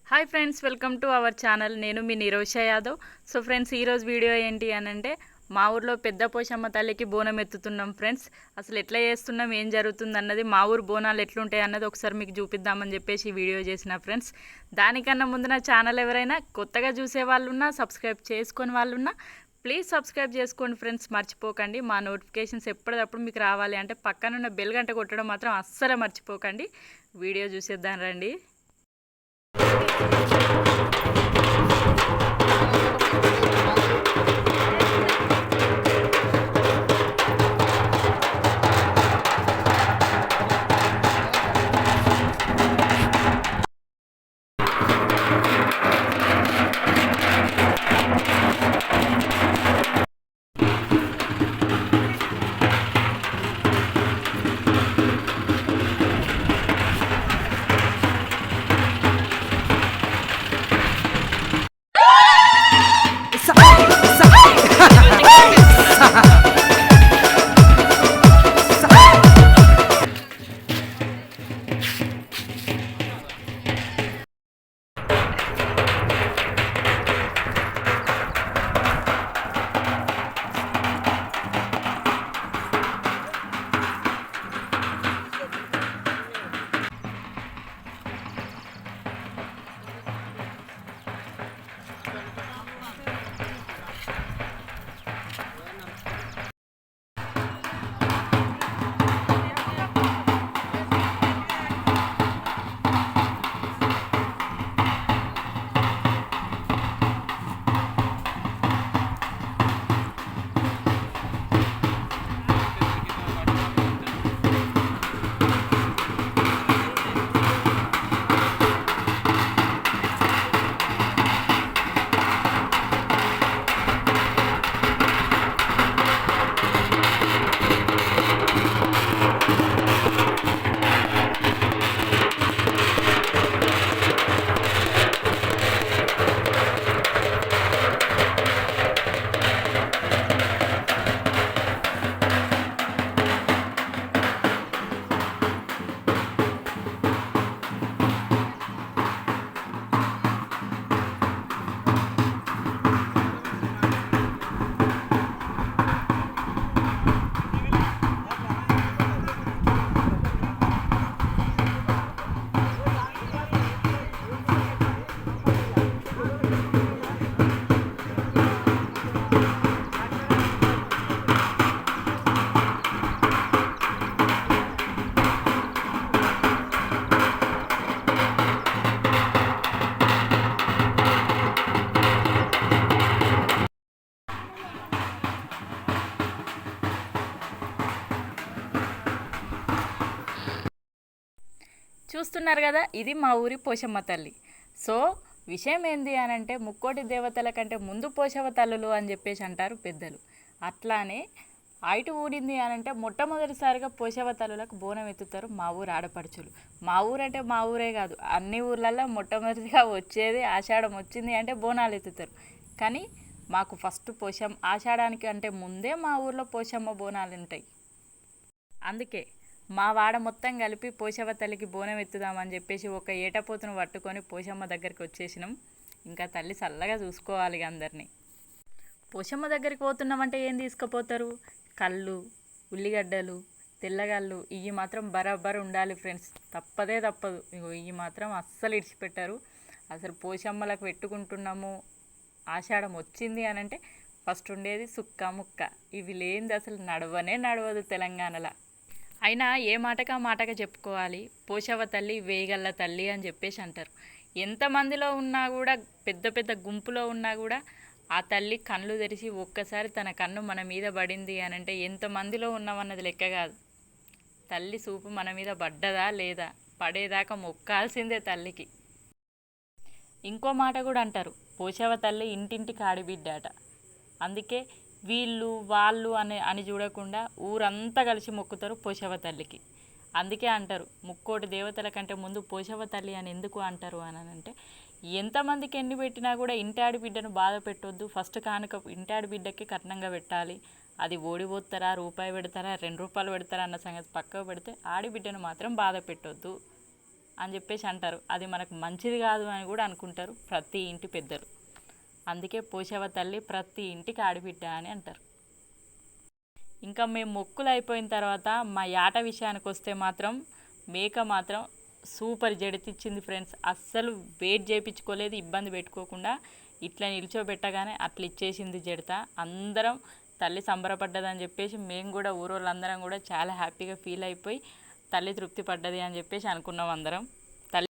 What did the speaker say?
Hi friends, welcome to our channel. నేను మీ Nirosha Yadav. So friends, ఈరోజు video ఏంటి అనంటే మా ఊర్లో పెద్ద పోషమ్మ తల్లికి బోనం ఎత్తుతున్నాం ఫ్రెండ్స్. అసలు ఎట్లా చేస్తున్నాం, ఏం జరుగుతుంది అన్నది, మా ఊరు బోనాలు ఎట్లుంటాయి అన్నది ఒకసారి మీకు చూపిద్దామని చెప్పేసి వీడియో చేసిన ఫ్రెండ్స్. దానికన్నా ముందు నా ఛానల్ ఎవరైనా కొత్తగా చూసే వాళ్ళున్నా, సబ్స్క్రైబ్ చేసుకొని వాళ్ళున్నా ప్లీజ్ సబ్స్క్రైబ్ చేసుకోండి ఫ్రెండ్స్, మర్చిపోకండి. మా నోటిఫికేషన్స్ ఎప్పటికప్పుడు మీకు రావాలి అంటే పక్కనున్న బెల్ గంట కొట్టడం మాత్రం అస్సలు మర్చిపోకండి. వీడియో చూసేద్దాం రండి. చూస్తున్నారు కదా, ఇది మా ఊరి పోషమ్మ తల్లి. సో విషయం ఏంది అని అంటే, ముక్కోటి దేవతల కంటే ముందు పోషవ తల్లులు అని చెప్పేసి అంటారు పెద్దలు. అట్లానే ఐటు ఊడింది అని అంటే మొట్టమొదటిసారిగా పోషవ తల్లులకు బోనం ఎత్తుతారు మా ఊరు ఆడపడుచులు. మా ఊరు అంటే మా ఊరే కాదు, అన్ని ఊర్లలో మొట్టమొదటిగా వచ్చేది ఆషాఢం వచ్చింది అంటే బోనాలు ఎత్తుతారు. కానీ మాకు ఫస్ట్ ఆషాఢానికి అంటే ముందే మా ఊర్లో పోషమ్మ బోనాలు ఉంటాయి. అందుకే మా వాడ మొత్తం కలిపి పోషవ తల్లికి బోనం ఎత్తుదామని చెప్పేసి ఒక ఏటపోతును పట్టుకొని పోషమ్మ దగ్గరికి వచ్చేసినాం. ఇంకా తల్లి చల్లగా చూసుకోవాలి అందరినీ. పోషమ్మ దగ్గరికి పోతున్నామంటే ఏం తీసుకుపోతారు? కళ్ళు, ఉల్లిగడ్డలు, తెల్లగళ్ళు, ఇవి మాత్రం బరాబర్ ఉండాలి ఫ్రెండ్స్, తప్పదు. ఇవి మాత్రం అస్సలు ఇడిచిపెట్టారు. అసలు పోషమ్మలకు పెట్టుకుంటున్నాము, ఆషాఢం వచ్చింది అని అంటే ఫస్ట్ ఉండేది సుక్క ముక్క. ఇవి లేనిది అసలు నడవదు తెలంగాణలో. అయినా ఏ మాటకా మాటగా చెప్పుకోవాలి, పోషవ తల్లి వేగల్ల తల్లి అని చెప్పేసి అంటారు. ఎంతమందిలో ఉన్నా కూడా, పెద్ద పెద్ద గుంపులో ఉన్నా కూడా ఆ తల్లి కళ్ళు తెరిచి ఒక్కసారి తన కన్ను మన మీద పడింది అని అంటే ఎంతమందిలో ఉన్నామన్నది లెక్క కాదు. తల్లి చూపు మన మీద పడ్డదా లేదా, పడేదాకా మొక్కాల్సిందే తల్లికి. ఇంకో మాట కూడా అంటారు, పోషవ తల్లి ఇంటింటికి ఆడిబిడ్డ అట. అందుకే వీళ్ళు వాళ్ళు అని చూడకుండా ఊరంతా కలిసి మొక్కుతారు పోషవ తల్లికి. అందుకే అంటారు ముక్కోటి దేవతల కంటే ముందు పోషవ తల్లి అని ఎందుకు అంటారు అని అంటే, ఎంతమందికి ఎన్ని పెట్టినా కూడా ఇంటాడి బిడ్డను బాధ పెట్టొద్దు, ఫస్ట్ కానుక ఇంటాడి బిడ్డకి కట్నంగా పెట్టాలి. అది ఓడిపోతారా, రూపాయి పెడతారా, 2 రూపాయలు పెడతారా అన్న సంగతి పక్కకు పెడితే ఆడిబిడ్డను మాత్రం బాధ పెట్టొద్దు అని చెప్పేసి అంటారు. అది మనకు మంచిది కాదు అని కూడా అనుకుంటారు ప్రతి ఇంటి పెద్దలు. అందుకే పోషవ తల్లి ప్రతి ఇంటికి ఆడిబిడ్డ అని అంటారు. ఇంకా మేము మొక్కులు అయిపోయిన తర్వాత మా యాట విషయానికి వస్తే మాత్రం మేక మాత్రం సూపర్ జడితిచ్చింది ఫ్రెండ్స్. అస్సలు వెయిట్ చేయించుకోలేదు, ఇబ్బంది పెట్టుకోకుండా ఇట్లా నిల్చోబెట్టగానే అట్లా ఇచ్చేసింది జడత. అందరం తల్లి సంబరపడ్డదని చెప్పేసి మేము కూడా ఊరోళ్ళందరం కూడా చాలా హ్యాపీగా ఫీల్ అయిపోయి తల్లి తృప్తి పడ్డది అని చెప్పేసి అనుకున్నాం అందరం. తల్లి